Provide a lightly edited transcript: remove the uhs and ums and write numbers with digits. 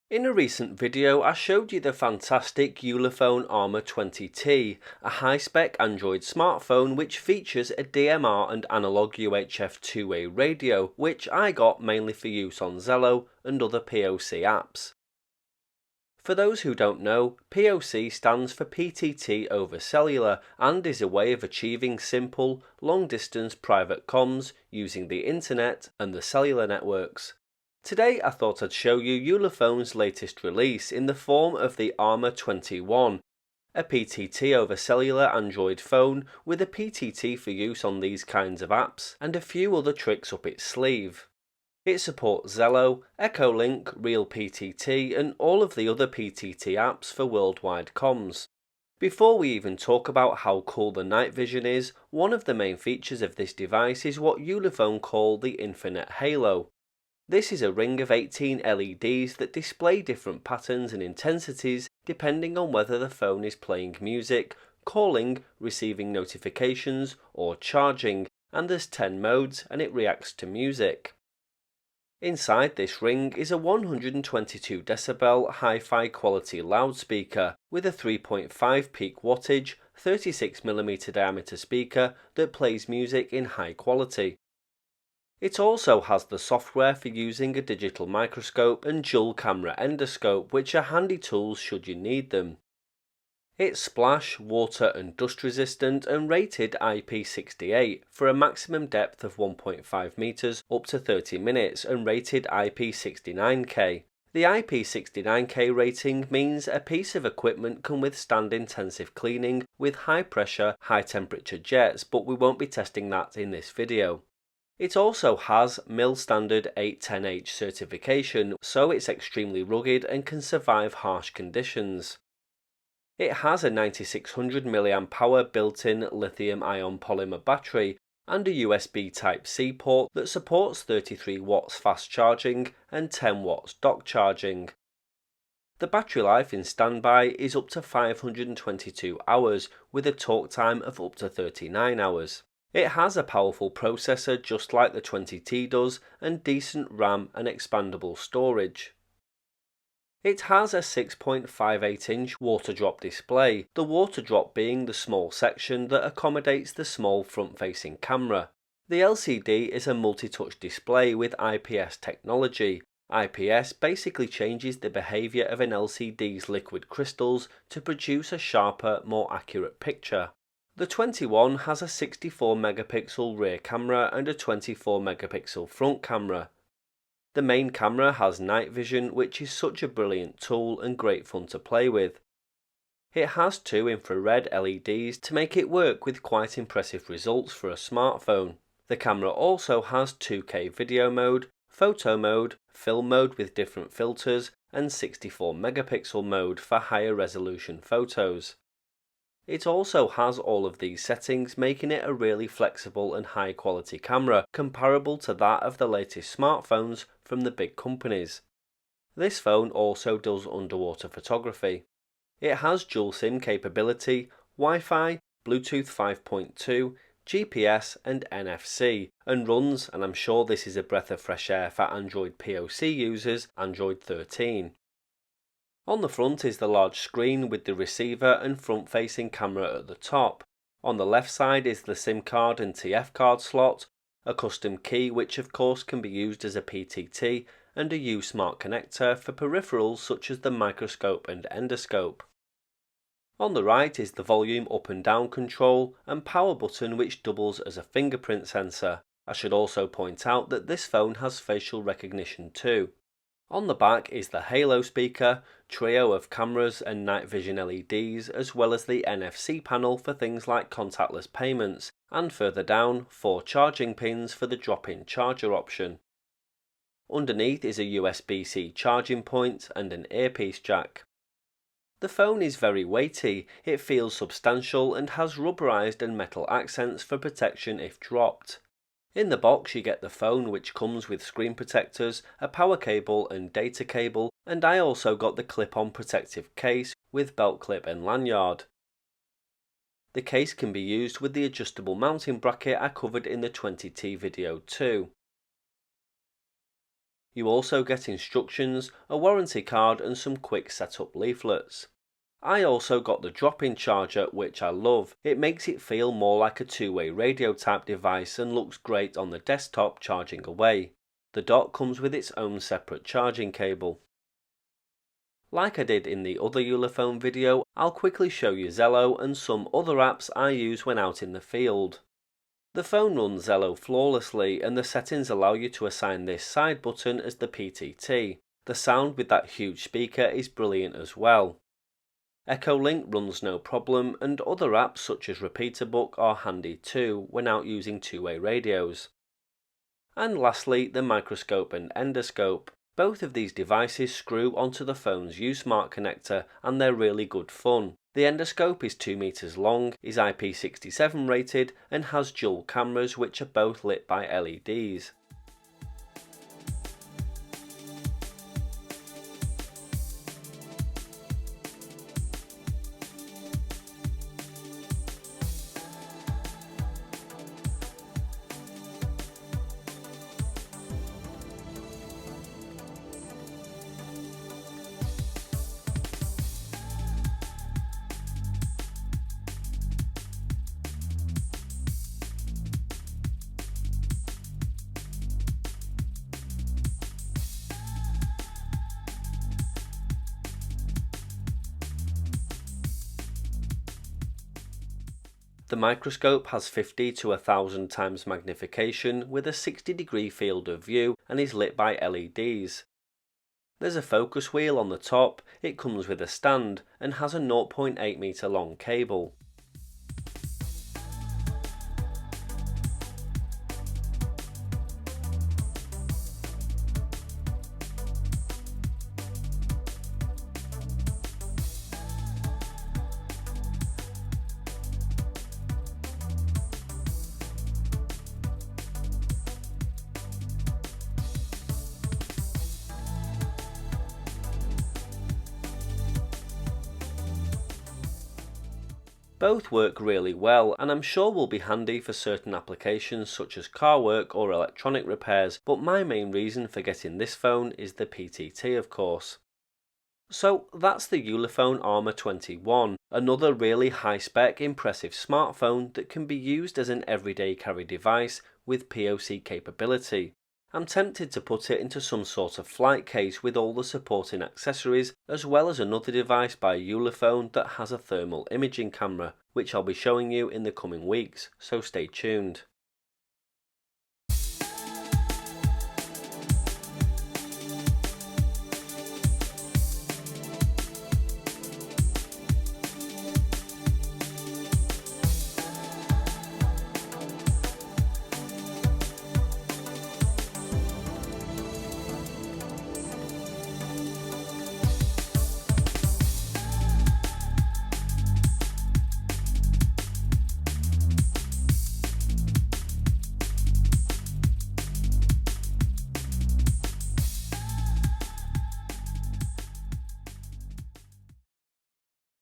In a recent video, I showed you the fantastic Ulefone Armor 20T, a high-spec Android smartphone which features a DMR and analog UHF two-way radio, which I got mainly for use on Zello and other POC apps. For those who don't know, POC stands for PTT over cellular and is a way of achieving simple, long-distance private comms using the internet and the cellular networks. Today I thought I'd show you Ulefone's latest release in the form of the Armor 21, a PTT over cellular Android phone with a PTT for use on these kinds of apps and a few other tricks up its sleeve. It supports Zello, Echolink, Real PTT and all of the other PTT apps for worldwide comms. Before we even talk about how cool the night vision is, one of the main features of this device is what Ulefone call the Infinite Halo. This is a ring of 18 LEDs that display different patterns and intensities depending on whether the phone is playing music, calling, receiving notifications, or charging, and there's 10 modes and it reacts to music. Inside this ring is a 122 decibel hi-fi quality loudspeaker with a 3.5 peak wattage, 36mm diameter speaker that plays music in high quality. It also has the software for using a digital microscope and dual camera endoscope, which are handy tools should you need them. It's splash, water and dust resistant and rated IP68 for a maximum depth of 1.5 meters up to 30 minutes and rated IP69K. The IP69K rating means a piece of equipment can withstand intensive cleaning with high pressure, high temperature jets, but we won't be testing that in this video. It also has MIL standard 810H certification, so it's extremely rugged and can survive harsh conditions. It has a 9600 mAh built-in lithium-ion polymer battery and a USB Type-C port that supports 33 watts fast charging and 10 watts dock charging. The battery life in standby is up to 522 hours with a talk time of up to 39 hours. It has a powerful processor just like the 20T does and decent RAM and expandable storage. It has a 6.58-inch water drop display, the water drop being the small section that accommodates the small front-facing camera. The LCD is a multi-touch display with IPS technology. IPS basically changes the behavior of an LCD's liquid crystals to produce a sharper, more accurate picture. The 21 has a 64 megapixel rear camera and a 24 megapixel front camera. The main camera has night vision, which is such a brilliant tool and great fun to play with. It has two infrared LEDs to make it work with quite impressive results for a smartphone. The camera also has 2K video mode, photo mode, film mode with different filters, and 64 megapixel mode for higher resolution photos. It also has all of these settings, making it a really flexible and high quality camera, comparable to that of the latest smartphones from the big companies. This phone also does underwater photography. It has dual SIM capability, Wi-Fi, Bluetooth 5.2, GPS and NFC, and runs, and I'm sure this is a breath of fresh air for Android POC users, Android 13. On the front is the large screen with the receiver and front-facing camera at the top. On the left side is the SIM card and TF card slot, a custom key which of course can be used as a PTT, and a U-Smart connector for peripherals such as the microscope and endoscope. On the right is the volume up and down control and power button which doubles as a fingerprint sensor. I should also point out that this phone has facial recognition too. On the back is the Halo speaker, trio of cameras and night vision LEDs, as well as the NFC panel for things like contactless payments, and further down, 4 charging pins for the drop-in charger option. Underneath is a USB-C charging point and an earpiece jack. The phone is very weighty, it feels substantial and has rubberized and metal accents for protection if dropped. In the box you get the phone which comes with screen protectors, a power cable and data cable, and I also got the clip-on protective case with belt clip and lanyard. The case can be used with the adjustable mounting bracket I covered in the 20T video too. You also get instructions, a warranty card and some quick setup leaflets. I also got the drop-in charger, which I love. It makes it feel more like a two-way radio type device and looks great on the desktop charging away. The dock comes with its own separate charging cable. Like I did in the other Ulefone video, I'll quickly show you Zello and some other apps I use when out in the field. The phone runs Zello flawlessly and the settings allow you to assign this side button as the PTT. The sound with that huge speaker is brilliant as well. Echolink runs no problem and other apps such as Repeaterbook are handy too when out using two-way radios. And lastly, the Microscope and Endoscope. Both of these devices screw onto the phone's U-Smart connector and they're really good fun. The endoscope is 2 meters long, is IP67 rated and has dual cameras which are both lit by LEDs. The microscope has 50 to 1000 times magnification with a 60-degree field of view and is lit by LEDs. There's a focus wheel on the top, it comes with a stand and has a 0.8 meter long cable. Both work really well and I'm sure will be handy for certain applications such as car work or electronic repairs, but my main reason for getting this phone is the PTT of course. So that's the Ulefone Armor 21, another really high-spec impressive smartphone that can be used as an everyday carry device with POC capability. I'm tempted to put it into some sort of flight case with all the supporting accessories, as well as another device by Ulefone that has a thermal imaging camera, which I'll be showing you in the coming weeks, so stay tuned.